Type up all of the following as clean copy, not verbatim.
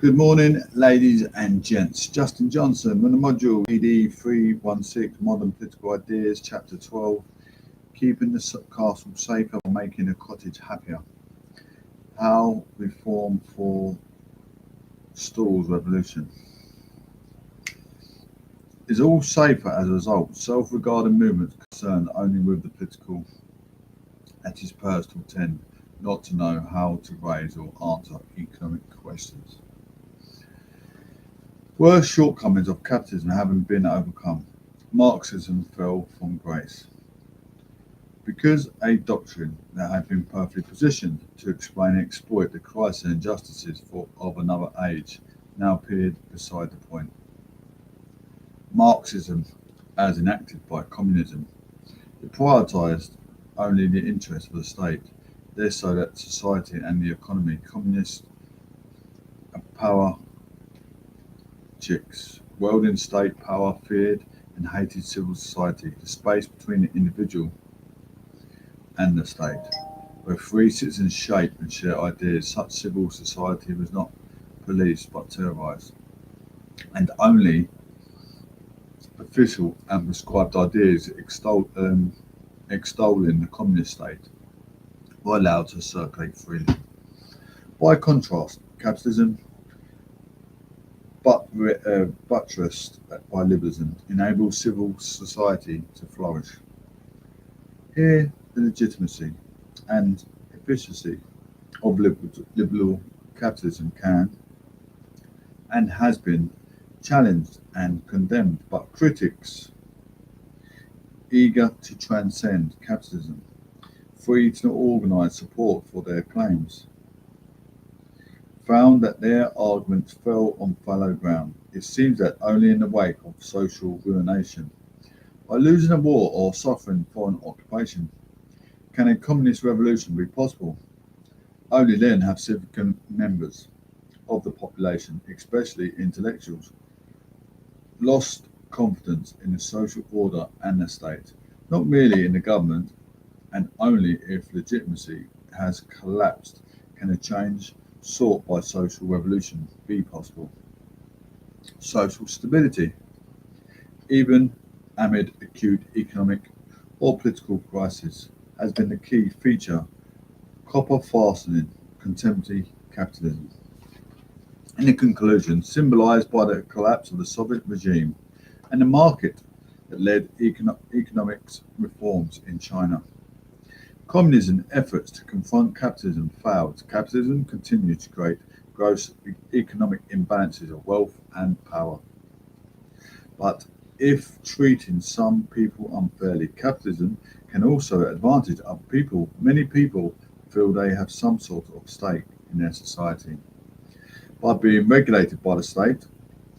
Good morning, ladies and gents. Justin Johnson with the module DD316 Modern Political Ideas, Chapter 12, Keeping the Castle Safer or Making a Cottage Happier. How Reform for Stalls Revolution. Is all safer as a result? Self-regarding movements concerned only with the political at its personal tend not to know how to raise or answer economic questions. Worst shortcomings of capitalism having been overcome, Marxism fell from grace. Because a doctrine that had been perfectly positioned to explain and exploit the crises and injustices of another age now appeared beside the point. Marxism, as enacted by communism, it prioritised only the interests of the state, this so that society and the economy, communist power welding state power, feared and hated civil society, the space between the individual and the state, where free citizens shape and share ideas. Such civil society was not policed but terrorized, and only official and prescribed ideas extolling the communist state were allowed to circulate freely. By contrast, capitalism, buttressed by liberalism, enables civil society to flourish. Here, the legitimacy and efficiency of liberal capitalism can and has been challenged and condemned, but critics eager to transcend capitalism, free to organise support for their claims, found that their arguments fell on fallow ground. It seems that only in the wake of social ruination, by losing a war or suffering foreign occupation, can a communist revolution be possible. Only then have significant members of the population, especially intellectuals, lost confidence in the social order and the state, not merely in the government, and only if legitimacy has collapsed can a change sought by social revolution be possible. Social stability, even amid acute economic or political crisis, has been the key feature copper fastening contemporary capitalism. In the conclusion, symbolised by the collapse of the Soviet regime and the market that led economics reforms in China, communism efforts to confront capitalism failed. Capitalism continued to create gross economic imbalances of wealth and power. But if treating some people unfairly, capitalism can also advantage other people. Many people feel they have some sort of stake in their society. By being regulated by the state,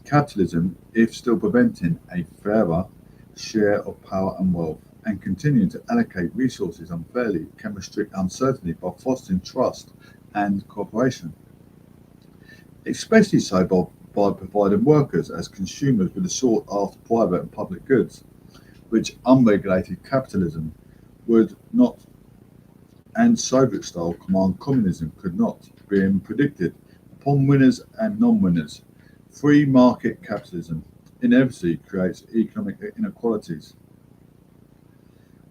capitalism, if still preventing a fairer share of power and wealth, and continuing to allocate resources unfairly, can restrict uncertainty by fostering trust and cooperation, especially so by providing workers as consumers with a sought after private and public goods, which unregulated capitalism would not, and Soviet-style command communism could not, being predicted upon winners and non-winners. Free market capitalism inevitably creates economic inequalities,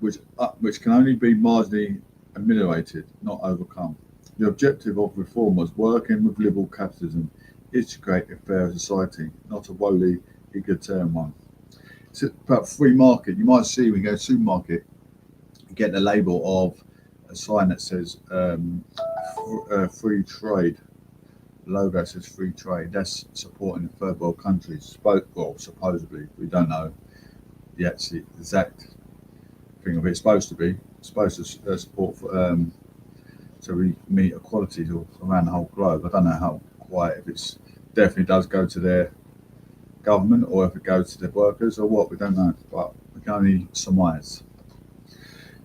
which can only be marginally ameliorated, not overcome. The objective of reformers working with liberal capitalism is to create a fairer society, not a wholly egalitarian one. It's about free market. You might see when you go to the supermarket, you get the label of a sign that says free trade. The logo says free trade. That's supporting the third world countries. Well, supposedly, we don't know the actually exact thing of it. It's supposed to support for, so we meet equalities around the whole globe. I don't know how quite, if it's definitely does go to their government or if it goes to their workers or what, we don't know, but we can only surmise.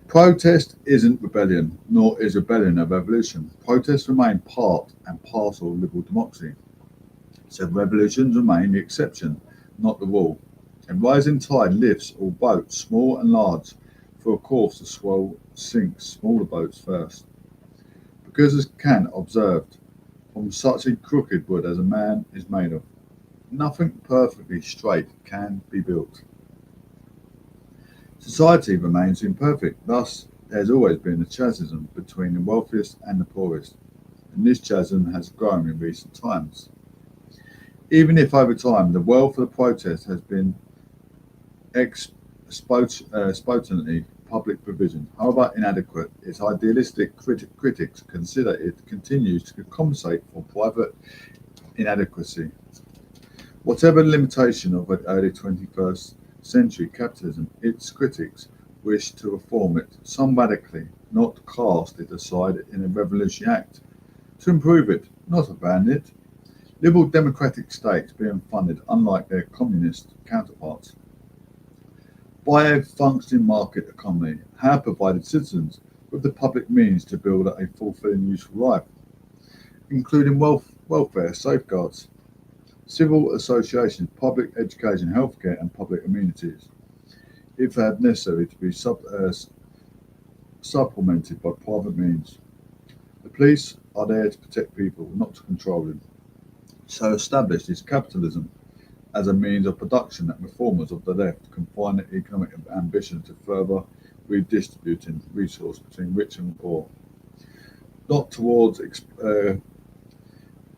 Protest isn't rebellion, nor is rebellion a revolution. Protests remain part and parcel of liberal democracy. So revolutions remain the exception, not the rule. A rising tide lifts all boats, small and large, for of course the swell sinks smaller boats first. Because as Kant observed, from such a crooked wood as a man is made of. Nothing perfectly straight can be built. Society remains imperfect, thus there has always been a chasm between the wealthiest and the poorest, and this chasm has grown in recent times. Even if over time the wealth of the protest has been expotently public provision, however inadequate, its idealistic critics consider it continues to compensate for private inadequacy. Whatever limitation of an early 21st century capitalism, its critics wish to reform it, some radically, not cast it aside in a revolutionary act, to improve it, not abandon it. Liberal democratic states being funded, unlike their communist counterparts, by a functioning market economy, have provided citizens with the public means to build a fulfilling, useful life, including welfare safeguards, civil associations, public education, healthcare, and public amenities, if necessary, to be supplemented by private means. The police are there to protect people, not to control them. So established is capitalism as a means of production that reformers of the left confine their economic ambition to further redistributing resource between rich and poor, not towards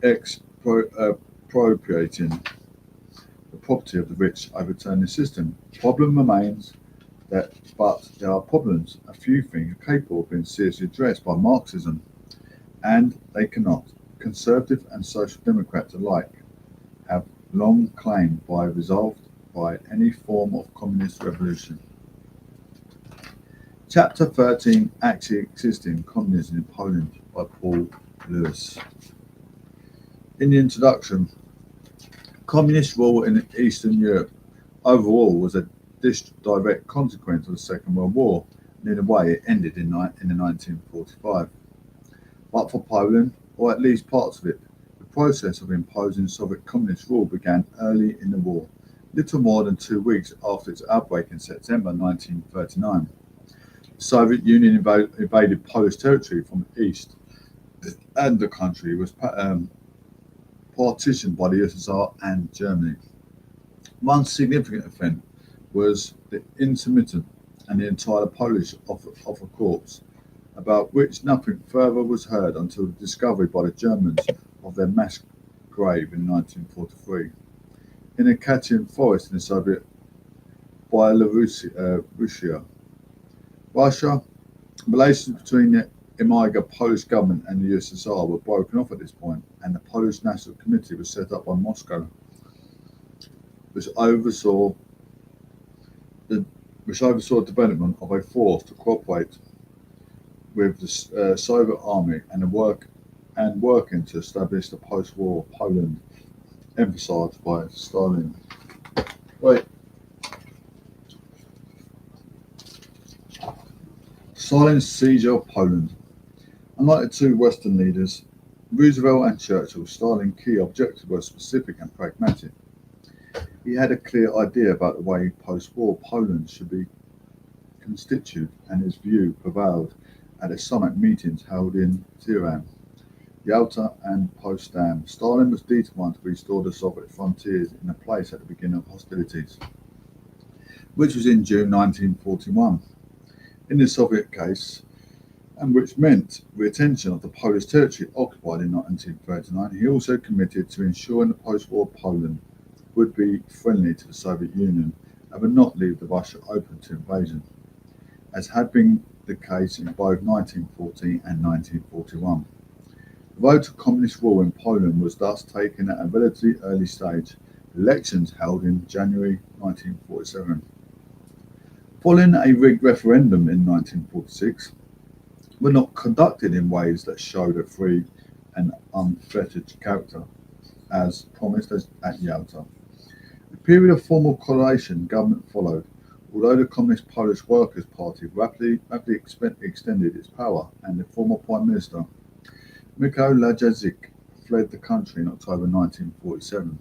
expropriating the property of the rich, overturning the system. The problem remains but there are problems a few think are capable of being seriously addressed by Marxism, and they cannot. Conservative and social democrats alike have long claimed by resolved by any form of communist revolution. Chapter 13 Actually Existing Communism in Poland by Paul Lewis. In the introduction, communist rule in Eastern Europe overall was a direct consequence of the Second World War, and in a way it ended in 1945. But for Poland, or at least parts of it, the process of imposing Soviet communist rule began early in the war, little more than 2 weeks after its outbreak in September 1939. The Soviet Union invaded Polish territory from the east, and the country was partitioned by the USSR and Germany. One significant event was the intermittent and the entire Polish offer corps, about which nothing further was heard until the discovery by the Germans of their mass grave in 1943 in a Katian forest in the Soviet Russia. Relations between the Imaga Polish government and the USSR were broken off at this point, and the Polish National Committee was set up by Moscow, which oversaw the development of a force to cooperate with the Soviet army and working to establish the post-war Poland emphasized by Stalin. Stalin's seizure of Poland. Unlike the two Western leaders, Roosevelt and Churchill, Stalin's key objectives were specific and pragmatic. He had a clear idea about the way post-war Poland should be constituted, and his view prevailed at the summit meetings held in Tehran, Yalta, and Potsdam. Stalin was determined to restore the Soviet frontiers in a place at the beginning of hostilities, which was in June 1941. In the Soviet case, and which meant retention of the Polish territory occupied in 1939, he also committed to ensuring the post-war Poland would be friendly to the Soviet Union and would not leave the Russia open to invasion, as had been the case in both 1940 and 1941. The road to communist rule in Poland was thus taken at a relatively early stage, elections held in January 1947. Following a rigged referendum in 1946, were not conducted in ways that showed a free and unfettered character, as promised at Yalta. A period of formal coalition government followed, although the Communist Polish Workers' Party rapidly extended its power, and the former Prime Minister, Mikhail Lajczyk, fled the country in October 1947.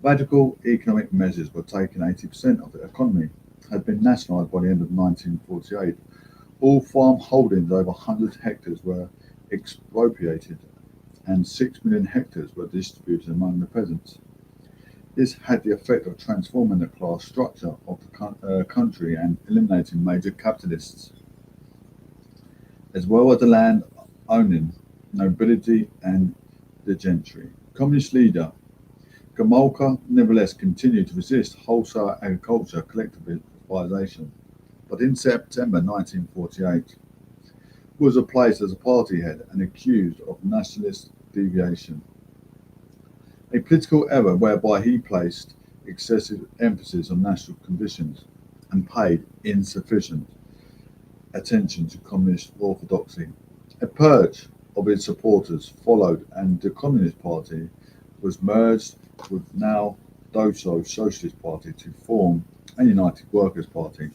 Radical economic measures were taken. 80% of the economy had been nationalised by the end of 1948. All farm holdings over 100 hectares were expropriated, and 6 million hectares were distributed among the peasants. This had the effect of transforming the class structure of the country and eliminating major capitalists, as well as the land owning nobility and the gentry. Communist leader Gomulka nevertheless continued to resist wholesale agriculture collectivization, but in September 1948 was replaced as a party head and accused of nationalist deviation, a political error whereby he placed excessive emphasis on national conditions and paid insufficient attention to communist orthodoxy. A purge of its supporters followed and the Communist Party was merged with now docile Socialist Party to form a United Workers' Party,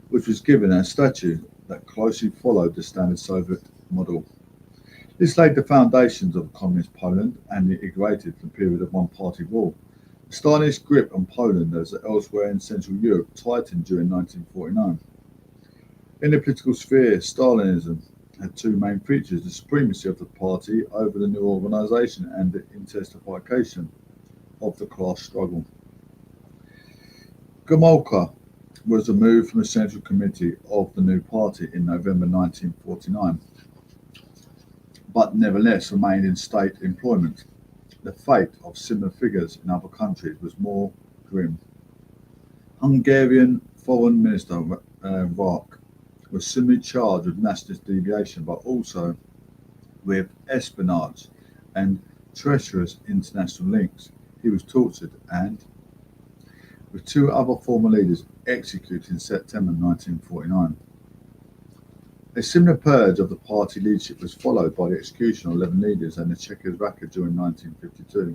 which was given a statute that closely followed the standard Soviet model. This laid the foundations of communist Poland and integrated the period of one-party rule. The Stalinist grip on Poland, as elsewhere in Central Europe, tightened during 1949. In the political sphere, Stalinism had two main features: the supremacy of the party over the new organisation and the intensification of the class struggle. Gomulka was removed from the Central Committee of the new party in November 1949, but nevertheless remained in state employment. The fate of similar figures in other countries was more grim. Hungarian Foreign Minister Vark was similarly charged with nationalist deviation, but also with espionage and treacherous international links. He was tortured and, with two other former leaders, executed in September 1949. A similar purge of the party leadership was followed by the execution of 11 leaders and the Czechoslovakia during 1952.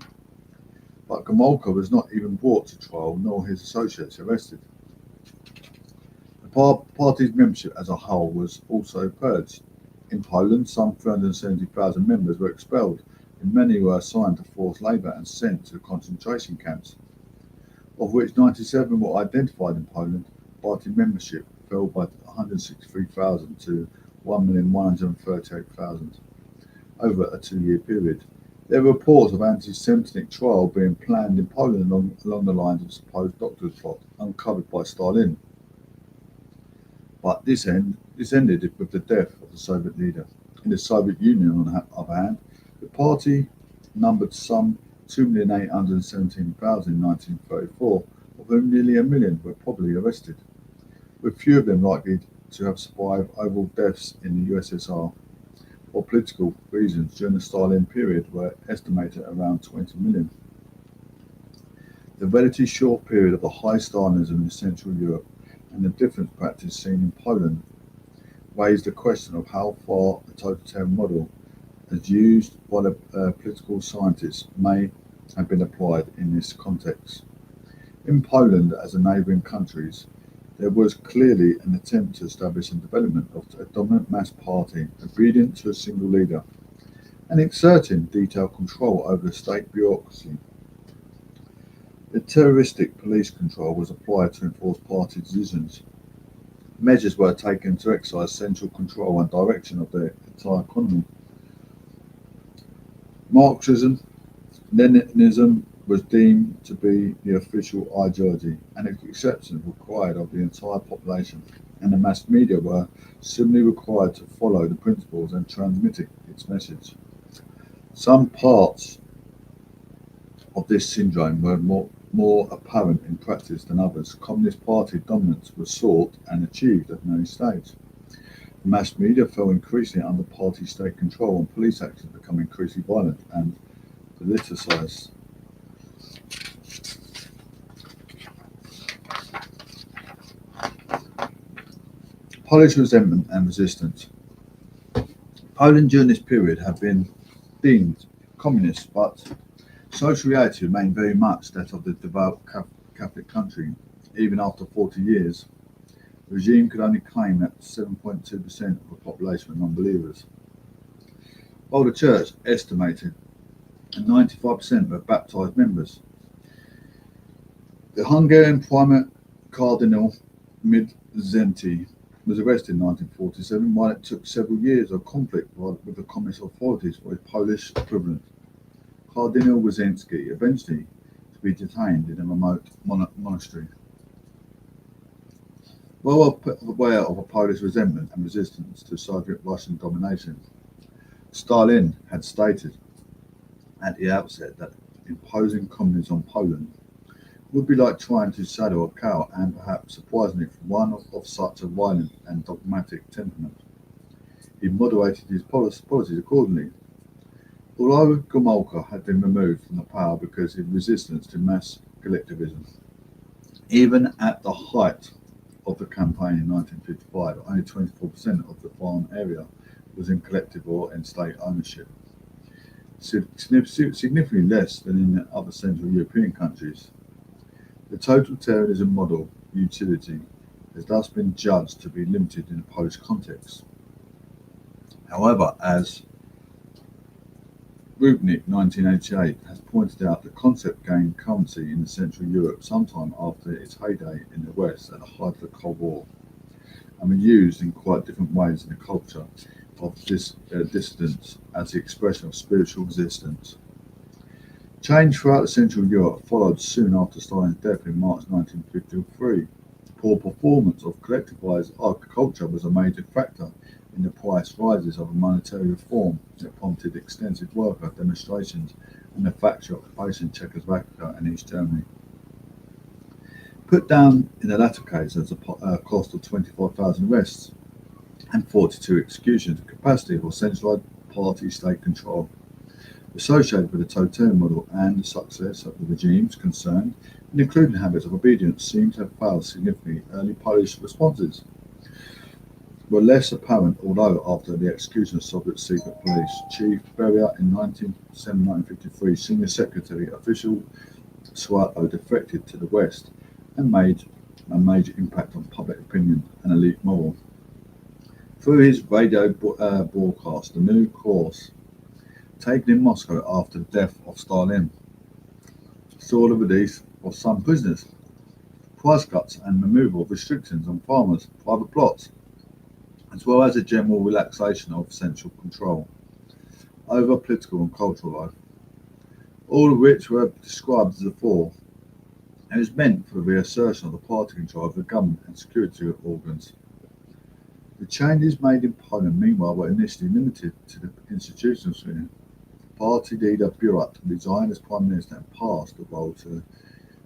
But Gomulka was not even brought to trial, nor his associates arrested. The party's membership as a whole was also purged. In Poland, some 370,000 members were expelled, and many were assigned to forced labour and sent to concentration camps, of which 97 were identified in Poland. Party membership fell by 163,000 to 1,138,000 over a 2-year period. There were reports of anti-Semitic trial being planned in Poland along the lines of supposed doctor's plot uncovered by Stalin. But this ended with the death of the Soviet leader. In the Soviet Union, on the other hand, the party numbered some 2,817,000 in 1934, of whom nearly 1 million were probably arrested, with few of them likely to have survived overall deaths in the USSR for political reasons during the Stalin period were estimated at around 20 million. The relatively short period of the high Stalinism in Central Europe and the different practice seen in Poland raised the question of how far the totalitarian model, as used by the political scientists, may have been applied in this context. In Poland, as in neighbouring countries, there was clearly an attempt to establish a development of a dominant mass party, obedient to a single leader, and exerting detailed control over the state bureaucracy. The terroristic police control was applied to enforce party decisions. Measures were taken to exercise central control and direction of the entire economy. Marxism, Leninism was deemed to be the official ideology, and exceptions were required of the entire population, and the mass media were similarly required to follow the principles and transmit its message. Some parts of this syndrome were more apparent in practice than others. Communist Party dominance was sought and achieved at an early stage. The mass media fell increasingly under party state control, and police actions became increasingly violent and politicised. Polish resentment and resistance. Poland during this period had been deemed communist, but social reality remained very much that of the devout Catholic country. Even after 40 years, the regime could only claim that 7.2% of the population were non-believers, while the church estimated that 95% were baptized members. The Hungarian Primate Cardinal Midzenti was arrested in 1947, while it took several years of conflict with the communist authorities for his Polish equivalent. Cardinal Wyszynski eventually to be detained in a remote monastery. Well aware of a Polish resentment and resistance to Soviet Russian domination, Stalin had stated at the outset that imposing communism on Poland would be like trying to saddle a cow, and perhaps surprisingly for one of such a violent and dogmatic temperament. He moderated his policies accordingly. Although Gomulka had been removed from the power because of his resistance to mass collectivism, even at the height of the campaign in 1955, only 24% of the farm area was in collective or in state ownership, significantly less than in other Central European countries. The totalitarianism model utility has thus been judged to be limited in a Polish context. However, as Rubnik 1988 has pointed out, the concept gained currency in Central Europe sometime after its heyday in the West at the height of the Cold War, and were used in quite different ways in the culture of dissidents as the expression of spiritual resistance. Change throughout Central Europe followed soon after Stalin's death in March 1953. Poor performance of collectivized agriculture was a major factor in the price rises of a monetary reform that prompted extensive worker demonstrations and the factory occupation in Czechoslovakia and East Germany. Put down in the latter case as a cost of 25,000 arrests and 42 executions, the capacity for centralized party state control associated with the totalitarian model and the success of the regimes concerned, and including habits of obedience, seem to have failed significantly. Early Polish responses were less apparent, although after the execution of Soviet secret police chief Beria in 1953, senior secretary official Swarto defected to the West and made a major impact on public opinion and elite moral. Through his radio broadcast, the new course taken in Moscow after the death of Stalin saw the release of some prisoners, price cuts and removal of restrictions on farmers' private plots, as well as a general relaxation of central control over political and cultural life, all of which were described as a fall. It was meant for the reassertion of the party control of the government and security organs. The changes made in Poland, meanwhile, were initially limited to the institutional sphere. Party leader Burat resigned as Prime Minister and passed the role to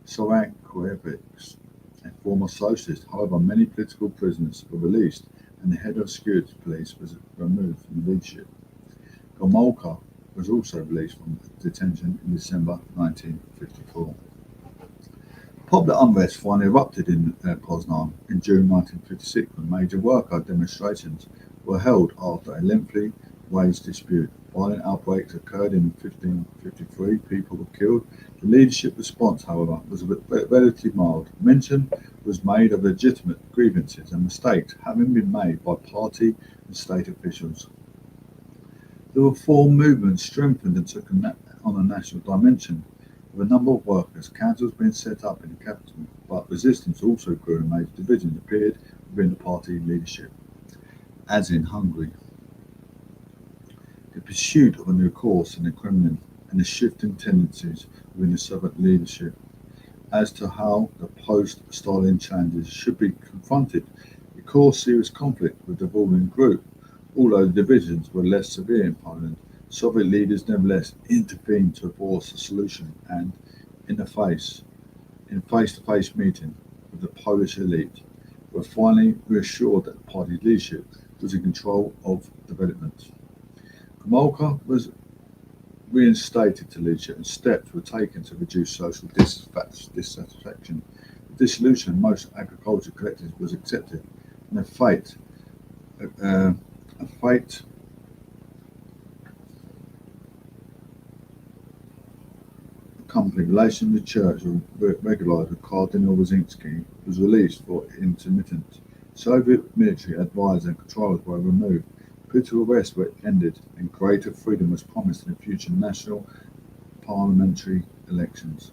Sorankiewicz, a former socialist. However, many political prisoners were released and the head of security police was removed from the leadership. Gomulka was also released from detention in December 1954. Popular unrest finally erupted in Poznan in June 1956 when major worker demonstrations were held after a lengthy wage dispute. Violent outbreaks occurred in 1553, people were killed. The leadership response, however, was relatively mild. Mention was made of legitimate grievances and mistakes having been made by party and state officials. The reform movement strengthened and took on a national dimension, with a number of workers' councils being set up in the capital, but resistance also grew and major divisions appeared within the party leadership, as in Hungary. The pursuit of a new course in the Kremlin and the shifting tendencies within the Soviet leadership as to how the post-Stalin challenges should be confronted, it caused serious conflict with the ruling group. Although the divisions were less severe in Poland, Soviet leaders nevertheless intervened to force a solution, and in face-to-face meeting with the Polish elite, were finally reassured that the party leadership was in control of developments. Gomulka was reinstated to leadership and steps were taken to reduce social dissatisfaction. The dissolution of most agricultural collectives was accepted, and a fate accompanied relations with the church were regularized with Cardinal Wyszynski was released for intermittent. Soviet military advisors and controllers were removed. Political arrests were ended, and greater freedom was promised in the future national parliamentary elections.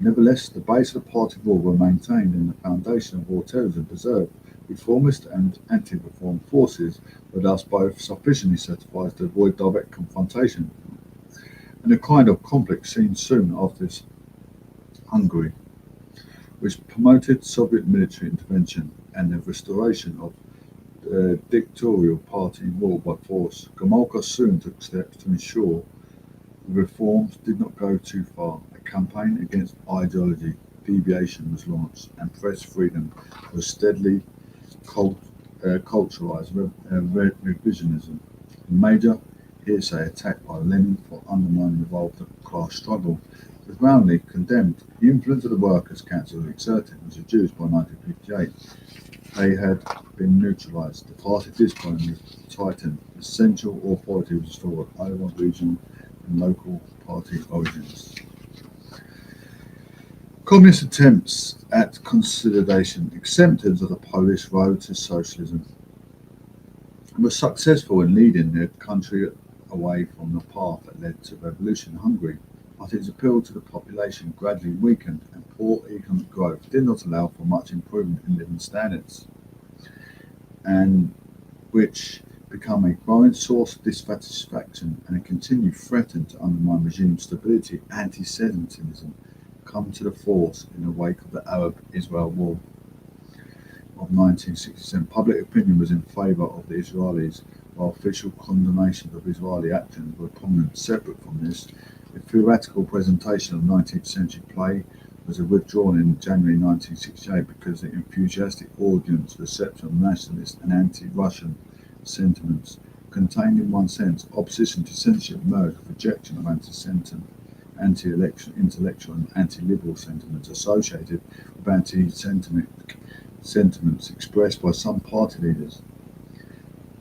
Nevertheless, the base of the party rule were maintained and the foundation of authoritarianism preserved Reformist and anti-reform forces were thus both sufficiently satisfied to avoid direct confrontation, and a kind of conflict seen soon after this Hungary, which promoted Soviet military intervention and the restoration of the dictatorial party rule by force. Gomulka soon took steps to ensure the reforms did not go too far. A campaign against ideology deviation was launched, and press freedom was steadily culturalized revisionism. A major hearsay attack by Lenin for undermining the role of the class struggle was roundly condemned. The influence of the Workers' Council exerted was reduced by 1958. They had been neutralized. The party discipline was tightened. The central authority was restored over regional and local party origins. Communist attempts at consolidation, acceptance of the Polish road to socialism, was successful in leading the country away from the path that led to revolution in Hungary, but its appeal to the population gradually weakened, and poor economic growth did not allow for much improvement in living standards, and which become a growing source of dissatisfaction and a continued threat to undermine regime stability. Anti-Semitism come to the force in the wake of the Arab-Israel War of 1967. Public opinion was in favour of the Israelis, while official condemnations of Israeli actions were prominent. Separate from this, a theoretical presentation of 19th century play was withdrawn in January 1968 because the enthusiastic audience reception of nationalist and anti-Russian sentiments contained in one sense opposition to censorship merged with rejection of anti-Semitism, anti-intellectual and anti-liberal sentiments associated with anti-Semitic sentiments expressed by some party leaders.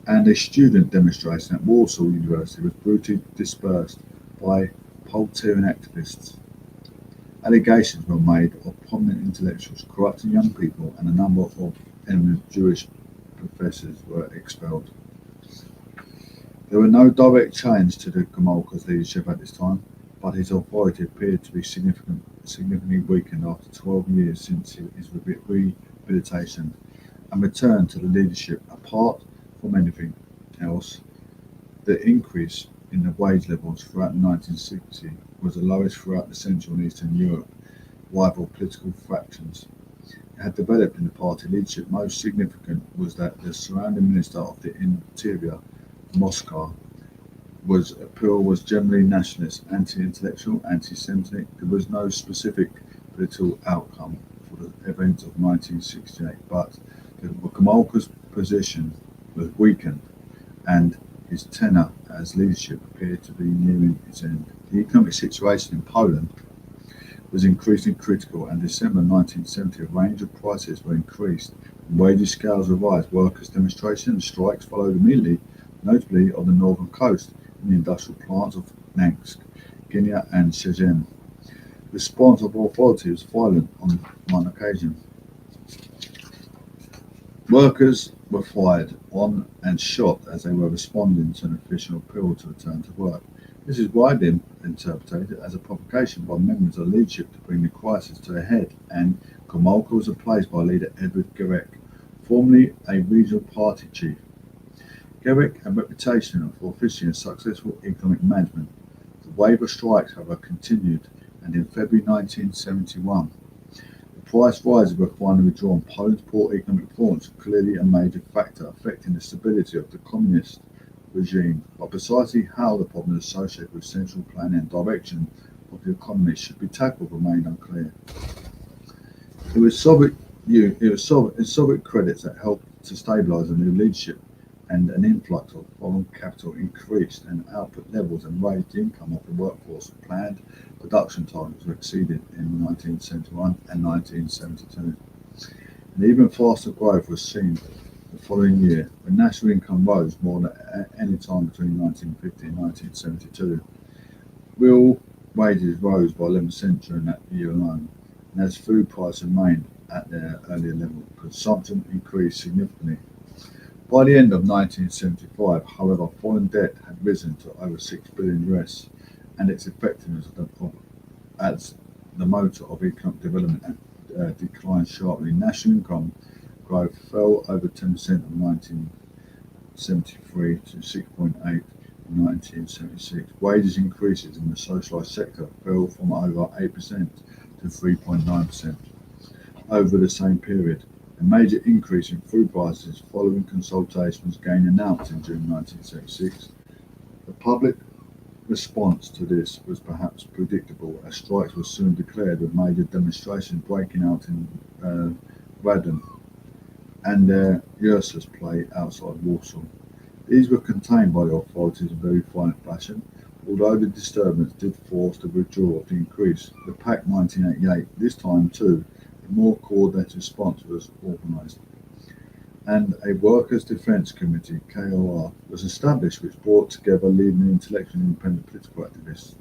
And a student demonstration at Warsaw University was brutally dispersed by Politcal activists. Allegations were made of prominent intellectuals corrupting young people, and a number of eminent Jewish professors were expelled. There were no direct change to the Gomulka's leadership at this time, but his authority appeared to be significantly weakened after 12 years since his rehabilitation and return to the leadership. Apart from anything else, the increase in the wage levels throughout the 1960s was the lowest throughout the Central and Eastern Europe. Rival political factions had developed in the party leadership. Most significant was that the surrounding Minister of the Interior, Moscow, appeal was generally nationalist, anti-intellectual, anti-Semitic. There was no specific political outcome for the events of 1968, but Gomulka's position was weakened, and his tenure as leadership appeared to be nearing its end. The economic situation in Poland was increasingly critical, and in December 1970 a range of prices were increased and wages scales revised. Workers' demonstrations and strikes followed immediately, notably on the northern coast in the industrial plants of Gdańsk, Gdynia and Szczecin. The response of authorities was violent on one occasion. Workers were fired on and shot as they were responding to an official appeal to return to work. This is widely interpreted as a provocation by members of the leadership to bring the crisis to a head, and Gomulka was replaced by leader Edward Gerek, formerly a regional party chief. Gerek had a reputation for officially and successful economic management. The wave of strikes, however, continued, and in February 1971, the price rises were finally withdrawn. Poland's poor economic performance was clearly a major factor affecting the stability of the communist regime, but precisely how the problems associated with central planning and direction of the economy should be tackled remained unclear. It was Soviet credits that helped to stabilise the new leadership, and an influx of foreign capital increased and output levels and raised the income of the workforce. Planned production targets were exceeded in 1971 and 1972. And even faster growth was seen the following year, when national income rose more than at any time between 1950 and 1972. Real wages rose by 11% during that year alone, and as food prices remained at their earlier level, consumption increased significantly. By the end of 1975, however, foreign debt had risen to over $6 billion US, and its effectiveness as the motor of economic development had declined sharply. National income growth fell over 10% in 1973 to 6.8 in 1976. Wages increases in the socialised sector fell from over 8% to 3.9% over the same period. A major increase in food prices following consultation was again announced in June 1976. The public response to this was perhaps predictable, as strikes were soon declared with major demonstrations breaking out in Radom and Ursus Play outside Warsaw. These were contained by the authorities in very violent fashion, although the disturbance did force the withdrawal of the increase. The PAC 1988, this time too, a more coordinated response was organised, and a Workers' Defence Committee (KOR) was established, which brought together leading intellectual and independent political activists.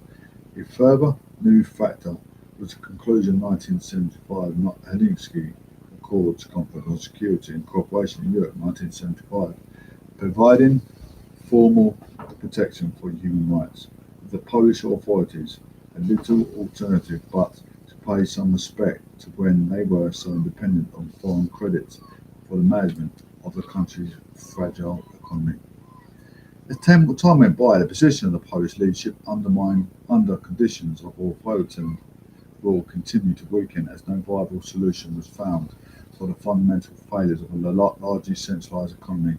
A further new factor was the conclusion of 1975 Helsinki Accords Conference on Security and Cooperation in Europe 1975, providing formal protection for human rights. The Polish authorities had little alternative but to pay some respect to when they were so dependent on foreign credit for the management of the country's fragile economy. As time went by, the position of the Polish leadership undermined under conditions of authoritarian rule continued to weaken as no viable solution was found for the fundamental failures of a largely centralised economy.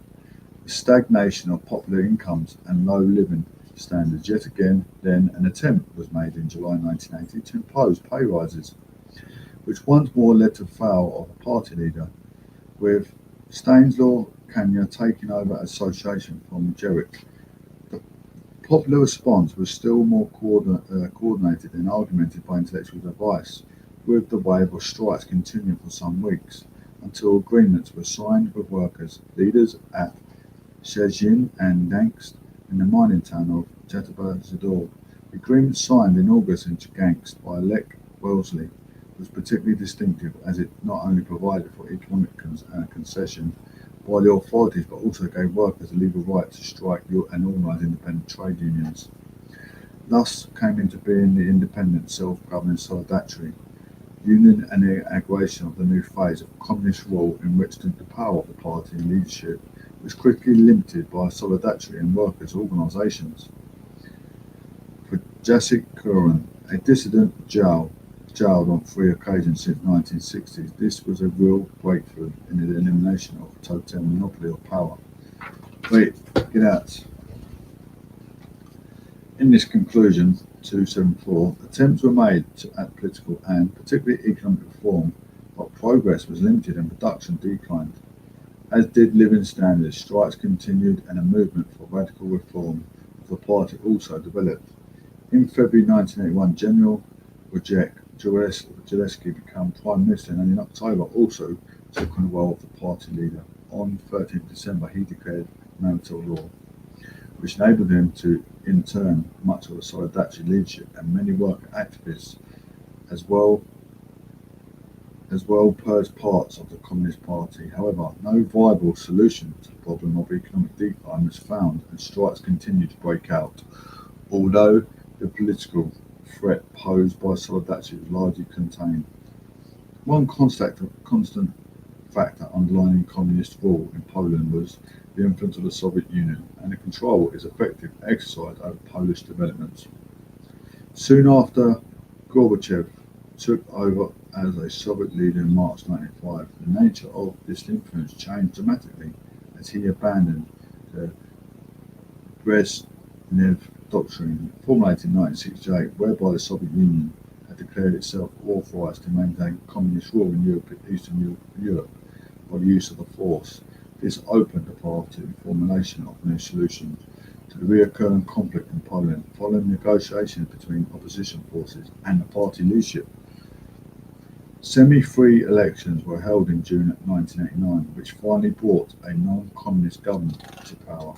The stagnation of popular incomes and low living standards. Yet again, then an attempt was made in July 1980 to impose pay rises, which once more led to the failure of a party leader, with Stanislaw Kania taking over association from Jerick. The popular response was still more coordinated and argumented by intellectual advice, with the wave of strikes continuing for some weeks, until agreements were signed with workers, leaders at Szczecin and Gdańsk in the mining town of Jataba-Zdrój. The agreement signed in August in Gdańsk by Lech Wellesley was particularly distinctive, as it not only provided for economic concession by the authorities but also gave workers a legal right to strike and organise independent trade unions. Thus came into being the independent self-governing Solidarity Union and the inauguration of the new phase of communist rule, in which the power of the party and leadership was quickly limited by solidarity and workers' organisations. For Jacek Kuran, a dissident jailed on 3 occasions since the 1960s, this was a real breakthrough in the elimination of a total monopoly of power. Wait, get out. In this conclusion, 274, attempts were made at political and particularly economic reform, but progress was limited and production declined. As did living standards, strikes continued and a movement for radical reform of the party also developed. In February 1981, General Wojciech Jaruzelski became Prime Minister, and in October also took on the role of the party leader. On 13th December he declared martial law, which enabled him to intern much of the Solidarity leadership and many worker activists, as well purged parts of the Communist Party. However, no viable solution to the problem of economic decline was found, and strikes continued to break out, although the political threat posed by Solidarity was largely contained. One constant factor underlying communist rule in Poland was the influence of the Soviet Union and the control its effective exercise over Polish developments. Soon after Gorbachev took over as a Soviet leader in March 1995, the nature of this influence changed dramatically as he abandoned the Brezhnev Doctrine, formulated in 1968, whereby the Soviet Union had declared itself authorized to maintain communist rule in Eastern Europe by the use of the force. This opened the path to the formulation of new solutions to the recurring conflict in Poland, following negotiations between opposition forces and the party leadership. Semi-free elections were held in June 1989, which finally brought a non-communist government to power.